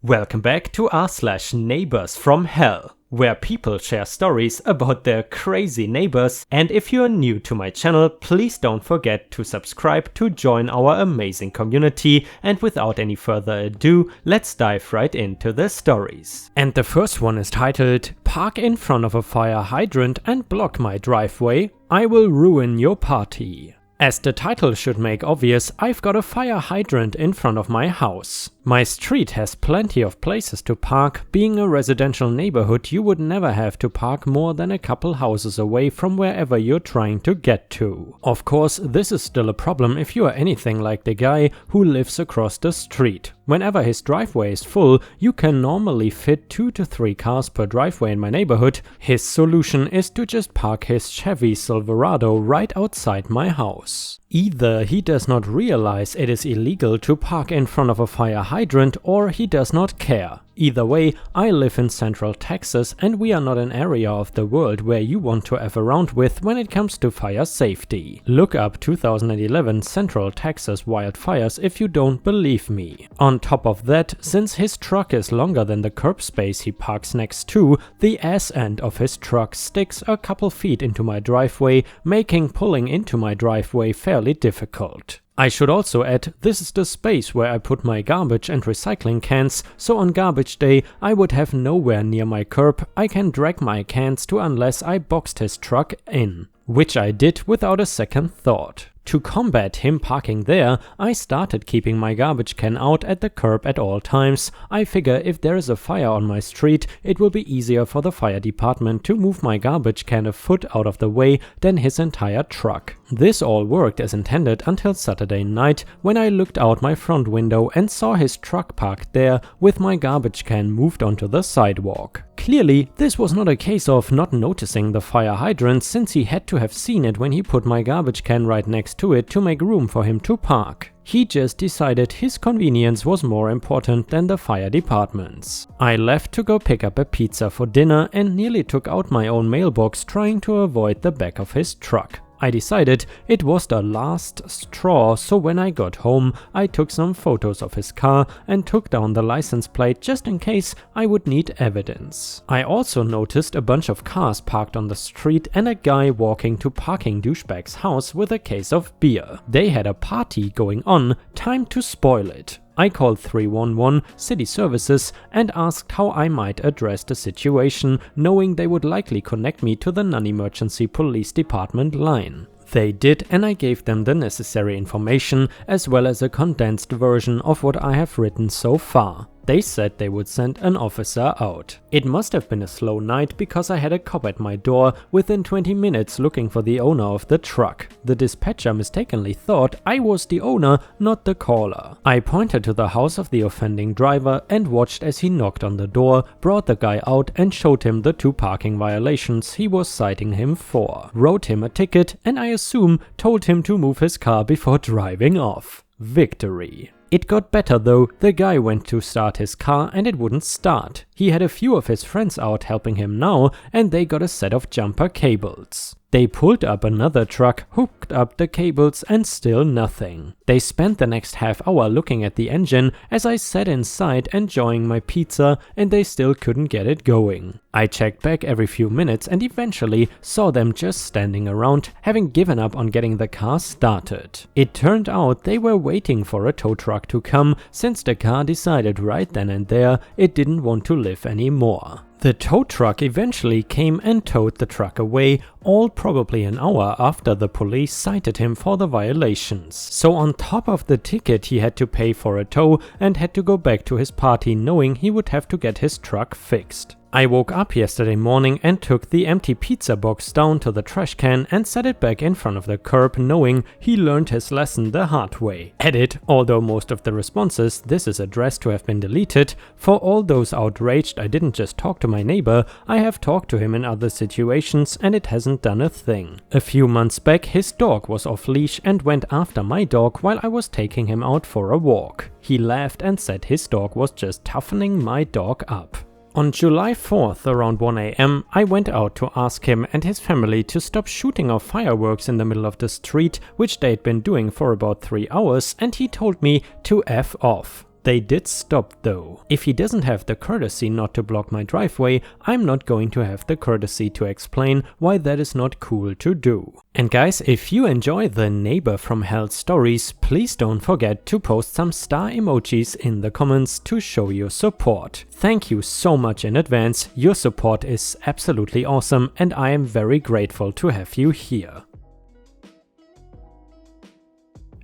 Welcome back to r/neighbors from hell, where people share stories about their crazy neighbors, and if you're new to my channel, please don't forget to subscribe to join our amazing community, and without any further ado, let's dive right into the stories. And the first one is titled, "Park in front of a fire hydrant and block my driveway, I will ruin your party." As the title should make obvious, I've got a fire hydrant in front of my house. My street has plenty of places to park. Being a residential neighborhood, you would never have to park more than a couple houses away from wherever you're trying to get to. Of course, this is still a problem if you are anything like the guy who lives across the street. Whenever his driveway is full, you can normally fit 2 to 3 cars per driveway in my neighborhood. His solution is to just park his Chevy Silverado right outside my house. Either he does not realize it is illegal to park in front of a fire hydrant, or he does not care. Either way, I live in Central Texas and we are not an area of the world where you want to F around with when it comes to fire safety. Look up 2011 Central Texas wildfires if you don't believe me. On top of that, since his truck is longer than the curb space he parks next to, the ass end of his truck sticks a couple feet into my driveway, making pulling into my driveway fairly difficult. I should also add, this is the space where I put my garbage and recycling cans, so on garbage day I would have nowhere near my curb I can drag my cans to unless I boxed his truck in, which I did without a second thought. To combat him parking there, I started keeping my garbage can out at the curb at all times. I figure if there is a fire on my street, it will be easier for the fire department to move my garbage can a foot out of the way than his entire truck. This all worked as intended until Saturday night, when I looked out my front window and saw his truck parked there with my garbage can moved onto the sidewalk. Clearly, this was not a case of not noticing the fire hydrant, since he had to have seen it when he put my garbage can right next to it to make room for him to park. He just decided his convenience was more important than the fire department's. I left to go pick up a pizza for dinner and nearly took out my own mailbox trying to avoid the back of his truck. I decided it was the last straw, so when I got home, I took some photos of his car and took down the license plate just in case I would need evidence. I also noticed a bunch of cars parked on the street and a guy walking to parking douchebag's house with a case of beer. They had a party going on, time to spoil it. I called 311 city services and asked how I might address the situation, knowing they would likely connect me to the non-emergency police department line. They did, and I gave them the necessary information as well as a condensed version of what I have written so far. They said they would send an officer out. It must have been a slow night because I had a cop at my door within 20 minutes looking for the owner of the truck. The dispatcher mistakenly thought I was the owner, not the caller. I pointed to the house of the offending driver and watched as he knocked on the door, brought the guy out and showed him the 2 parking violations he was citing him for. Wrote him a ticket and I assume told him to move his car before driving off. Victory. It got better though. The guy went to start his car and it wouldn't start. He had a few of his friends out helping him now, and they got a set of jumper cables. They pulled up another truck, hooked up the cables, and still nothing. They spent the next half hour looking at the engine as I sat inside enjoying my pizza, and they still couldn't get it going. I checked back every few minutes and eventually saw them just standing around, having given up on getting the car started. It turned out they were waiting for a tow truck to come, since the car decided right then and there it didn't want to live anymore. The tow truck eventually came and towed the truck away, all probably an hour after the police cited him for the violations. So on top of the ticket, he had to pay for a tow and had to go back to his party knowing he would have to get his truck fixed. I woke up yesterday morning and took the empty pizza box down to the trash can and set it back in front of the curb, knowing he learned his lesson the hard way. Edit, although most of the responses this is addressed to have been deleted. For all those outraged, I didn't just talk to my neighbor, I have talked to him in other situations and it hasn't done a thing. A few months back his dog was off leash and went after my dog while I was taking him out for a walk. He laughed and said his dog was just toughening my dog up. On July 4th around 1 AM, I went out to ask him and his family to stop shooting off fireworks in the middle of the street, which they'd been doing for about 3 hours, and he told me to F off. They did stop though. If he doesn't have the courtesy not to block my driveway, I'm not going to have the courtesy to explain why that is not cool to do. And guys, if you enjoy the Neighbor from Hell stories, please don't forget to post some star emojis in the comments to show your support. Thank you so much in advance, your support is absolutely awesome and I am very grateful to have you here.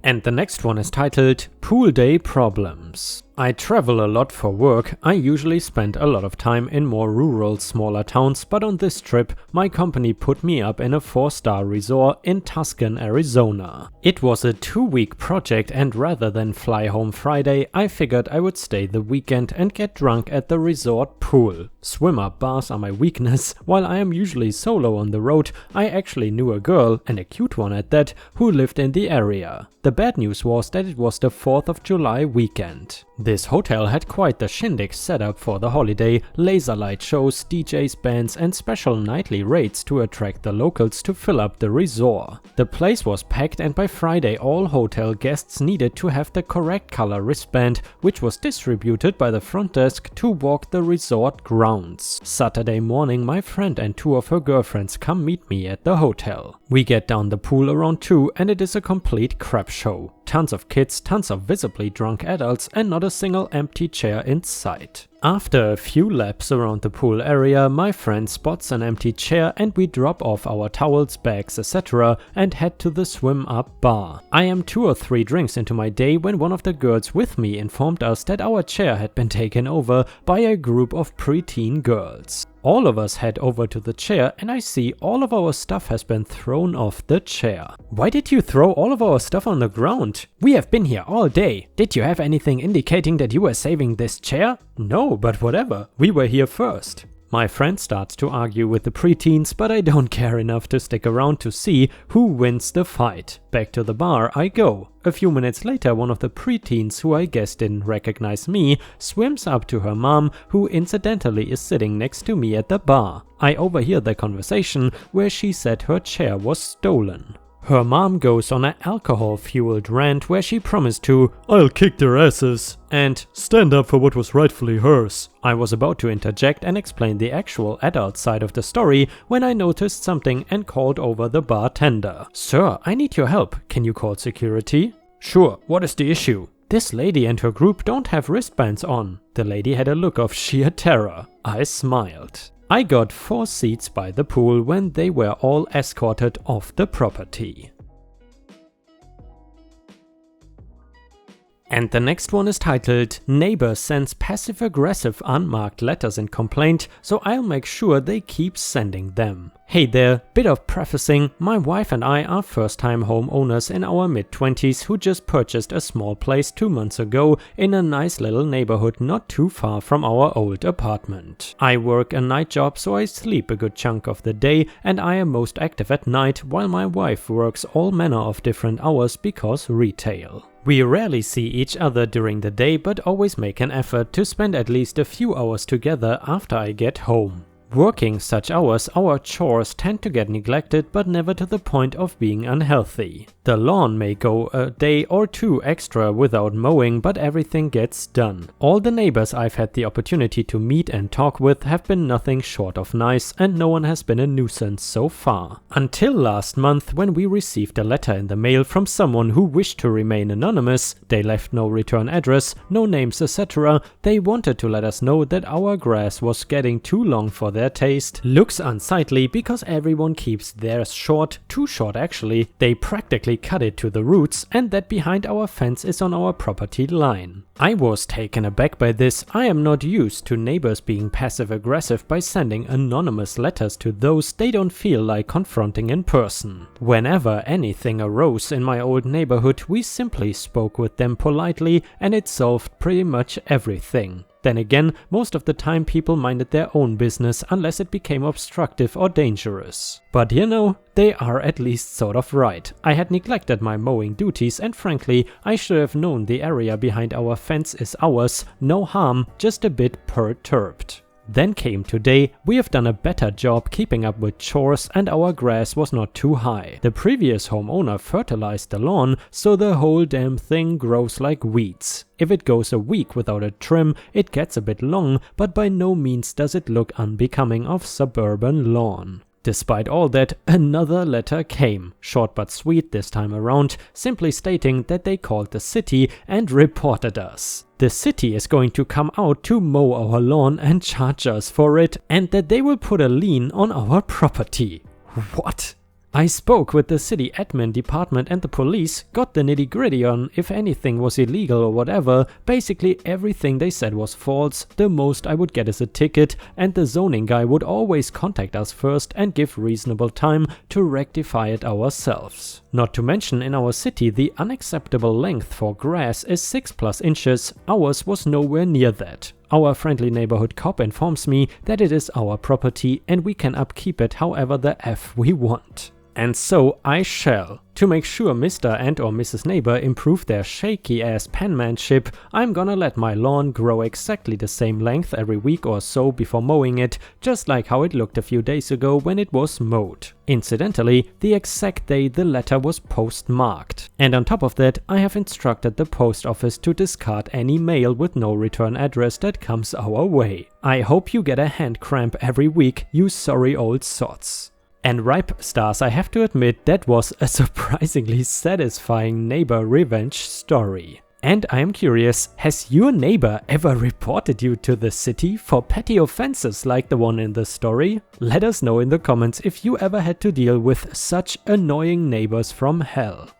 And the next one is titled Pool Day Problems. I travel a lot for work. I usually spend a lot of time in more rural, smaller towns, but on this trip, my company put me up in a 4-star resort in Tucson, Arizona. It was a 2-week project, and rather than fly home Friday, I figured I would stay the weekend and get drunk at the resort pool. Swim-up bars are my weakness. While I am usually solo on the road, I actually knew a girl, and a cute one at that, who lived in the area. The bad news was that it was the 4th of July weekend. This hotel had quite the shindig setup for the holiday, laser light shows, DJs, bands and special nightly rates to attract the locals to fill up the resort. The place was packed and by Friday all hotel guests needed to have the correct color wristband, which was distributed by the front desk to walk the resort grounds. Saturday morning my friend and 2 of her girlfriends come meet me at the hotel. We get down the pool around 2 and it is a complete crap show. Tons of kids, tons of visibly drunk adults and not a single empty chair in sight. After a few laps around the pool area, my friend spots an empty chair and we drop off our towels, bags, etc. and head to the swim-up bar. I am 2 or 3 drinks into my day when one of the girls with me informed us that our chair had been taken over by a group of preteen girls. All of us head over to the chair and I see all of our stuff has been thrown off the chair. Why did you throw all of our stuff on the ground? We have been here all day. Did you have anything indicating that you were saving this chair? No, but whatever. We were here first. My friend starts to argue with the preteens, but I don't care enough to stick around to see who wins the fight. Back to the bar I go. A few minutes later, one of the preteens, who I guess didn't recognize me, swims up to her mom, who incidentally is sitting next to me at the bar. I overhear the conversation where she said her chair was stolen. Her mom goes on an alcohol-fueled rant where she promised to "I'll kick their asses" and "stand up for what was rightfully hers." I was about to interject and explain the actual adult side of the story when I noticed something and called over the bartender. "Sir, I need your help. Can you call security?" "Sure, what is the issue?" "This lady and her group don't have wristbands on." The lady had a look of sheer terror. I smiled. I got 4 seats by the pool when they were all escorted off the property. And the next one is titled Neighbor Sends Passive-Aggressive Unmarked Letters in Complaint, so I'll make sure they keep sending them. Hey there, bit of prefacing, my wife and I are first-time homeowners in our mid-20s who just purchased a small place 2 months ago in a nice little neighborhood not too far from our old apartment. I work a night job, so I sleep a good chunk of the day and I am most active at night, while my wife works all manner of different hours because retail. We rarely see each other during the day, but always make an effort to spend at least a few hours together after I get home. Working such hours, our chores tend to get neglected, but never to the point of being unhealthy. The lawn may go a day or 2 extra without mowing, but everything gets done. All the neighbors I've had the opportunity to meet and talk with have been nothing short of nice, and no one has been a nuisance so far. Until last month, when we received a letter in the mail from someone who wished to remain anonymous. They left no return address, no names, etc. They wanted to let us know that our grass was getting too long for their taste, looks unsightly because everyone keeps theirs short, too short actually. They practically cut it to the roots, and that behind our fence is on our property line. I was taken aback by this. I am not used to neighbors being passive-aggressive by sending anonymous letters to those they don't feel like confronting in person. Whenever anything arose in my old neighborhood, we simply spoke with them politely and it solved pretty much everything. Then again, most of the time people minded their own business unless it became obstructive or dangerous. But you know, they are at least sort of right. I had neglected my mowing duties and frankly, I should have known the area behind our fence is ours. No harm, just a bit perturbed. Then came today. We have done a better job keeping up with chores and our grass was not too high. The previous homeowner fertilized the lawn, so the whole damn thing grows like weeds. If it goes a week without a trim, it gets a bit long, but by no means does it look unbecoming of suburban lawn. Despite all that, another letter came, short but sweet this time around, simply stating that they called the city and reported us. The city is going to come out to mow our lawn and charge us for it, and that they will put a lien on our property. What? I spoke with the city admin department and the police, got the nitty-gritty on if anything was illegal or whatever. Basically everything they said was false. The most I would get is a ticket, and the zoning guy would always contact us first and give reasonable time to rectify it ourselves. Not to mention, in our city the unacceptable length for grass is 6+ inches, ours was nowhere near that. Our friendly neighborhood cop informs me that it is our property and we can upkeep it however the F we want. And so I shall. To make sure Mr. and or Mrs. Neighbor improve their shaky ass penmanship, I'm gonna let my lawn grow exactly the same length every week or so before mowing it, just like how it looked a few days ago when it was mowed. Incidentally, the exact day the letter was postmarked. And on top of that, I have instructed the post office to discard any mail with no return address that comes our way. I hope you get a hand cramp every week, you sorry old sots. And Ripe Stars, I have to admit that was a surprisingly satisfying neighbor revenge story. And I am curious, has your neighbor ever reported you to the city for petty offenses like the one in the story? Let us know in the comments if you ever had to deal with such annoying neighbors from hell.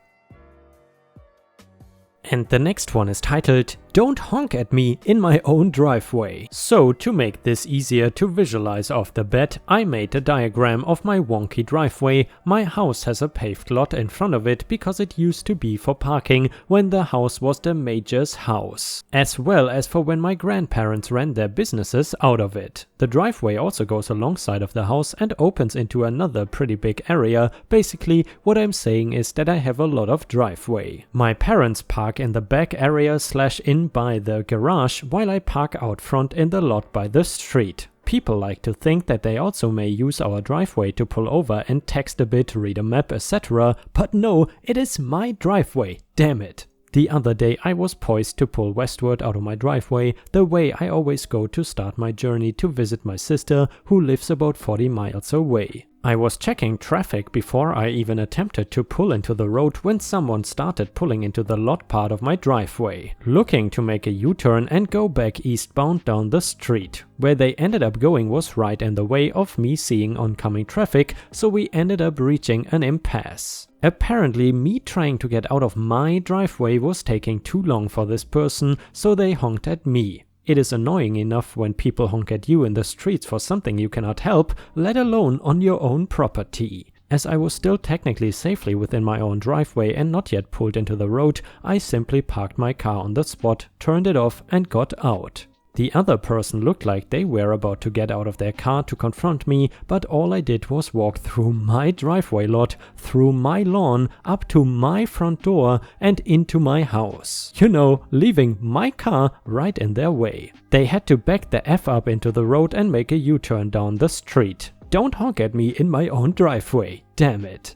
And the next one is titled, "Don't honk at me in my own driveway." So to make this easier to visualize off the bat, I made a diagram of my wonky driveway. My house has a paved lot in front of it because it used to be for parking when the house was the major's house, as well as for when my grandparents ran their businesses out of it. The driveway also goes alongside of the house and opens into another pretty big area. Basically, what I'm saying is that I have a lot of driveway. My parents park in the back area / in by the garage, while I park out front in the lot by the street. People like to think that they also may use our driveway to pull over and text a bit, read a map, etc. But no, it is my driveway, damn it. The other day I was poised to pull westward out of my driveway, the way I always go to start my journey to visit my sister who lives about 40 miles away. I was checking traffic before I even attempted to pull into the road when someone started pulling into the lot part of my driveway, looking to make a U-turn and go back eastbound down the street. Where they ended up going was right in the way of me seeing oncoming traffic, so we ended up reaching an impasse. Apparently me trying to get out of my driveway was taking too long for this person, so they honked at me. It is annoying enough when people honk at you in the streets for something you cannot help, let alone on your own property. As I was still technically safely within my own driveway and not yet pulled into the road, I simply parked my car on the spot, turned it off and got out. The other person looked like they were about to get out of their car to confront me, but all I did was walk through my driveway lot, through my lawn, up to my front door and into my house. You know, leaving my car right in their way. They had to back the F up into the road and make a U-turn down the street. Don't honk at me in my own driveway, damn it.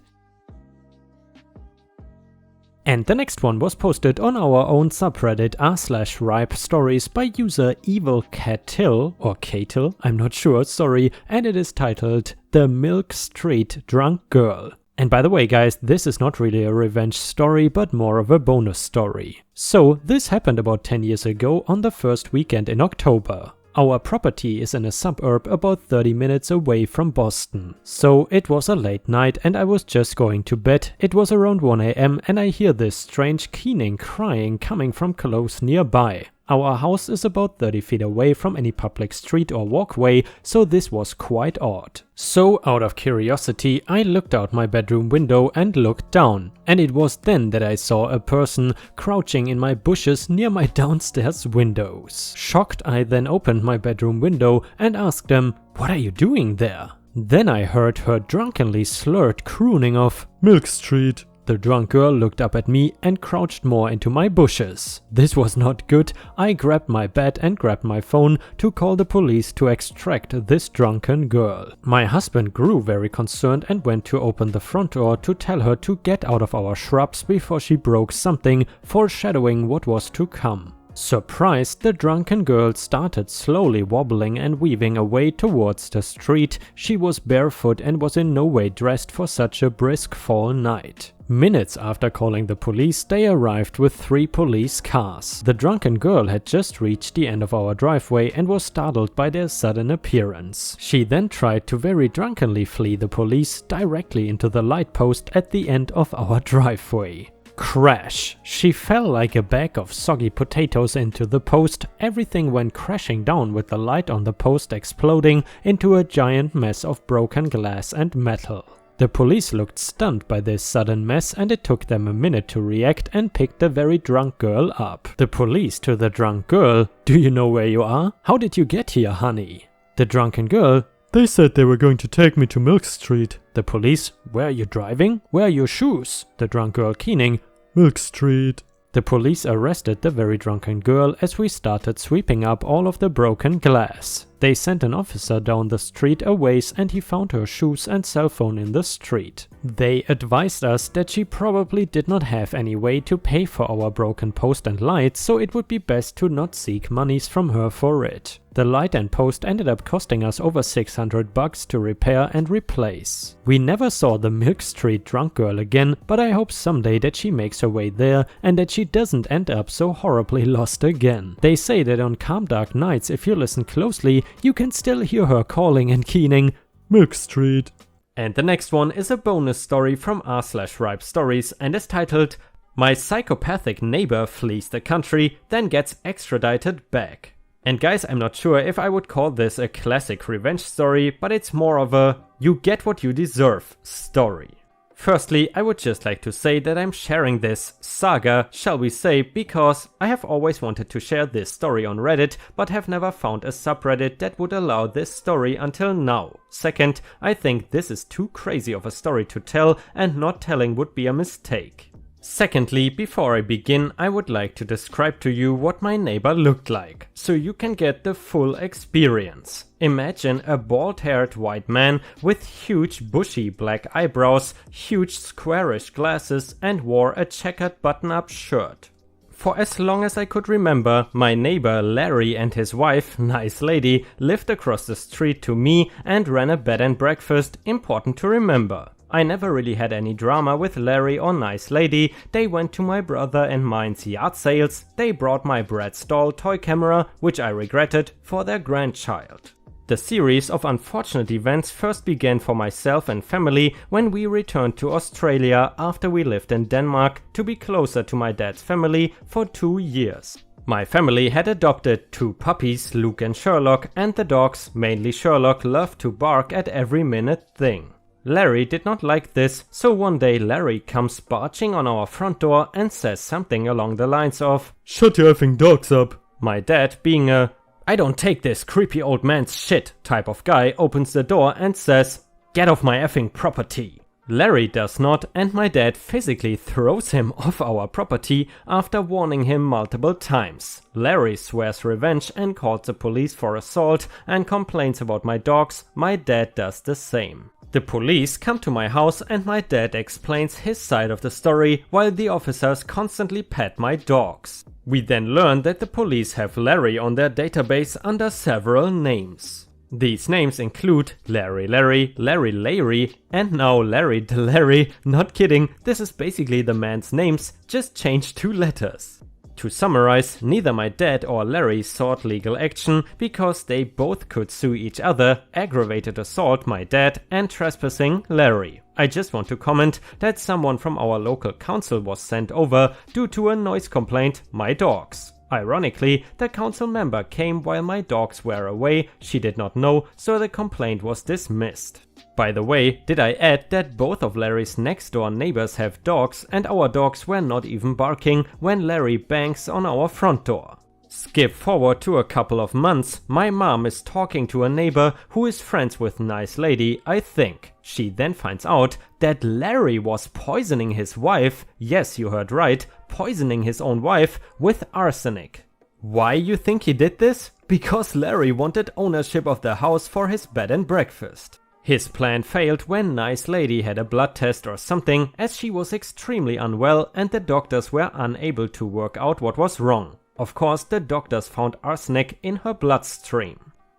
And the next one was posted on our own subreddit r/ripe stories by user evilcatil or Catil, I'm not sure, sorry, and it is titled "The Milk Street Drunk Girl." And by the way guys, this is not really a revenge story but more of a bonus story. So this happened about 10 years ago on the first weekend in October. Our property is in a suburb about 30 minutes away from Boston. So it was a late night and I was just going to bed. It was around 1 AM and I hear this strange keening crying coming from close nearby. Our house is about 30 feet away from any public street or walkway, so this was quite odd. So out of curiosity, I looked out my bedroom window and looked down. And it was then that I saw a person crouching in my bushes near my downstairs windows. Shocked, I then opened my bedroom window and asked them, "What are you doing there?" Then I heard her drunkenly slurred crooning of "Milk Street, The drunk girl looked up at me and crouched more into my bushes. This was not good. I grabbed my bat and grabbed my phone to call the police to extract this drunken girl. My husband grew very concerned and went to open the front door to tell her to get out of our shrubs before she broke something, foreshadowing what was to come. Surprised, the drunken girl started slowly wobbling and weaving away towards the street. She was barefoot and was in no way dressed for such a brisk fall night. Minutes after calling the police, they arrived with 3 police cars. The drunken girl had just reached the end of our driveway and was startled by their sudden appearance. She then tried to very drunkenly flee the police directly into the light post at the end of our driveway. Crash! She fell like a bag of soggy potatoes into the post. Everything went crashing down with the light on the post exploding into a giant mess of broken glass and metal. The police looked stunned by this sudden mess, and it took them a minute to react and pick the very drunk girl up. The police to the drunk girl, "Do you know where you are? How did you get here, honey?" The drunken girl, "They said they were going to take me to Milk Street." The police, "Where are you driving? Where are your shoes?" The drunk girl keening, "Milk Street." The police arrested the very drunken girl as we started sweeping up all of the broken glass. They sent an officer down the street a ways and he found her shoes and cell phone in the street. They advised us that she probably did not have any way to pay for our broken post and light, so it would be best to not seek monies from her for it. The light and post ended up costing us over $600 to repair and replace. We never saw the Milk Street drunk girl again, but I hope someday that she makes her way there and that she doesn't end up so horribly lost again. They say that on calm dark nights, if you listen closely, you can still hear her calling and keening, "Milk Street." And the next one is a bonus story from r/ripe stories and is titled, "My psychopathic neighbor flees the country, then gets extradited back." And guys, I'm not sure if I would call this a classic revenge story, but it's more of a you get what you deserve story. Firstly, I would just like to say that I'm sharing this saga, shall we say, because I have always wanted to share this story on Reddit, but have never found a subreddit that would allow this story until now. Second, I think this is too crazy of a story to tell, and not telling would be a mistake. Secondly, before I begin, I would like to describe to you what my neighbor looked like, so you can get the full experience. Imagine a bald-haired white man with huge bushy black eyebrows, huge squarish glasses, and wore a checkered button-up shirt. For as long as I could remember, my neighbor Larry and his wife, nice lady, lived across the street to me and ran a bed and breakfast, important to remember. I never really had any drama with Larry or nice lady. They went to my brother and mine's yard sales. They brought my Bratz doll toy camera, which I regretted, for their grandchild. The series of unfortunate events first began for myself and family when we returned to Australia after we lived in Denmark to be closer to my dad's family for 2 years. My family had adopted 2 puppies, Luke and Sherlock, and the dogs, mainly Sherlock, loved to bark at every minute thing. Larry did not like this, so one day Larry comes barging on our front door and says something along the lines of, "Shut your effing dogs up." My dad, being a "I don't take this creepy old man's shit" type of guy, opens the door and says, "Get off my effing property." Larry does not, and my dad physically throws him off our property after warning him multiple times. Larry swears revenge and calls the police for assault and complains about my dogs. My dad does the same. The police come to my house and my dad explains his side of the story while the officers constantly pet my dogs. We then learn that the police have Larry on their database under several names. These names include Larry Larry, Larry Larry, and now Larry the Larry. Not kidding, this is basically the man's names, just changed 2 letters. To summarize, neither my dad or Larry sought legal action because they both could sue each other, aggravated assault my dad, and trespassing Larry. I just want to comment that someone from our local council was sent over due to a noise complaint, my dogs. Ironically, the council member came while my dogs were away, she did not know, so the complaint was dismissed. By the way, did I add that both of Larry's next door neighbors have dogs and our dogs were not even barking when Larry bangs on our front door. Skip forward to a couple of months, my mom is talking to a neighbor who is friends with nice lady, I think. She then finds out that Larry was poisoning his wife, yes you heard right, poisoning his own wife with arsenic. Why you think he did this? Because Larry wanted ownership of the house for his bed and breakfast. His plan failed when nice lady had a blood test or something, as she was extremely unwell and the doctors were unable to work out what was wrong. Of course, the doctors found arsenic in her bloodstream.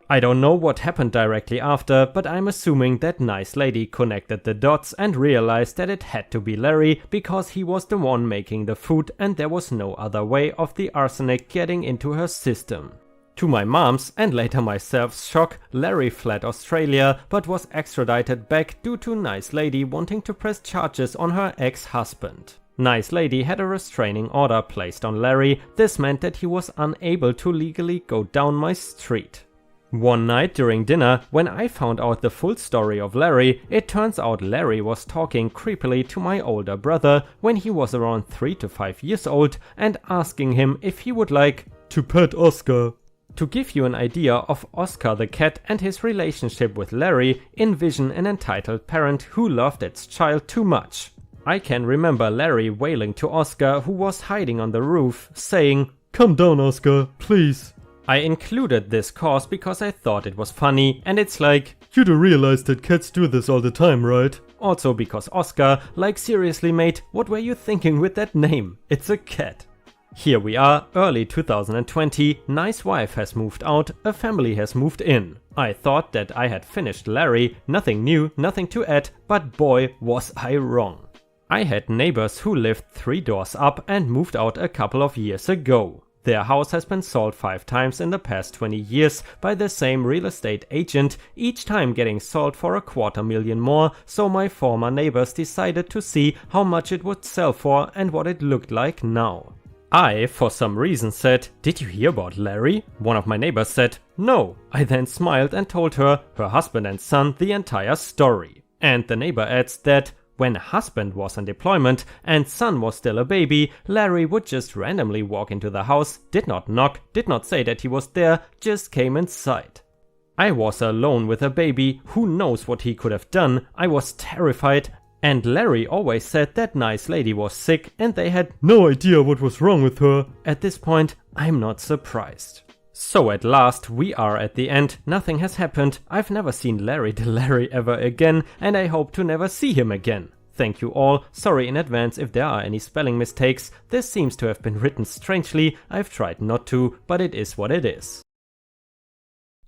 I don't know what happened directly after, but I'm assuming that nice lady connected the dots and realized that it had to be Larry because he was the one making the food and there was no other way of the arsenic getting into her system. To my mom's and later myself's shock, Larry fled Australia but was extradited back due to nice lady wanting to press charges on her ex-husband. Nice lady had a restraining order placed on Larry. This meant that he was unable to legally go down my street. One night during dinner, when I found out the full story of Larry, it turns out Larry was talking creepily to my older brother when he was around 3 to 5 years old and asking him if he would like to pet Oscar. To give you an idea of Oscar the cat and his relationship with Larry, envision an entitled parent who loved its child too much. I can remember Larry wailing to Oscar, who was hiding on the roof, saying, "Come down, Oscar, please." I included this cause because I thought it was funny, and it's like, you do realize that cats do this all the time, right? Also because Oscar, like seriously mate, what were you thinking with that name? It's a cat. Here we are, early 2020, nice wife has moved out, a family has moved in. I thought that I had finished Larry, nothing new, nothing to add, but boy was I wrong. I had neighbors who lived 3 doors up and moved out a couple of years ago. Their house has been sold 5 times in the past 20 years by the same real estate agent, each time getting sold for $250,000 more, so my former neighbors decided to see how much it would sell for and what it looked like now. I, for some reason, said, "Did you hear about Larry?" One of my neighbors said, "No." I then smiled and told her husband and son the entire story. And the neighbor adds that when husband was on deployment and son was still a baby, Larry would just randomly walk into the house, did not knock, did not say that he was there, just came inside. I was alone with a baby, who knows what he could have done, I was terrified, and Larry always said that nice lady was sick and they had no idea what was wrong with her. At this point, I'm not surprised. So at last, we are at the end, nothing has happened, I've never seen Larry the Larry ever again, and I hope to never see him again. Thank you all, sorry in advance if there are any spelling mistakes, this seems to have been written strangely, I've tried not to, but it is what it is.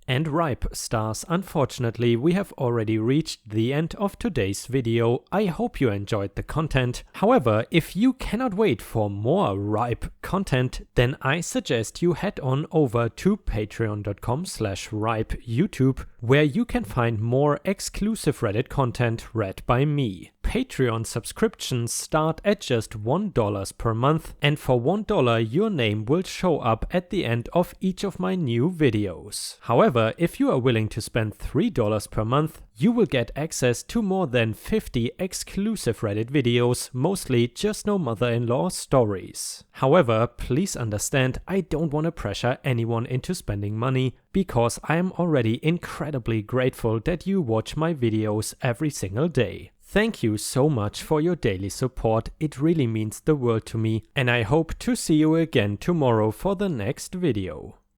And ripe stars, unfortunately we have already reached the end of today's video. I hope you enjoyed the content. However, if you cannot wait for more ripe content, then I suggest you head on over to patreon.com/ripeyoutube, where you can find more exclusive Reddit content read by me. Patreon subscriptions start at just $1 per month, and for $1 your name will show up at the end of each of my new videos. However, if you are willing to spend $3 per month, you will get access to more than 50 exclusive Reddit videos, mostly just no mother-in-law stories. However, please understand, I don't want to pressure anyone into spending money, because I am already incredibly grateful that you watch my videos every single day. Thank you so much for your daily support, it really means the world to me, and I hope to see you again tomorrow for the next video.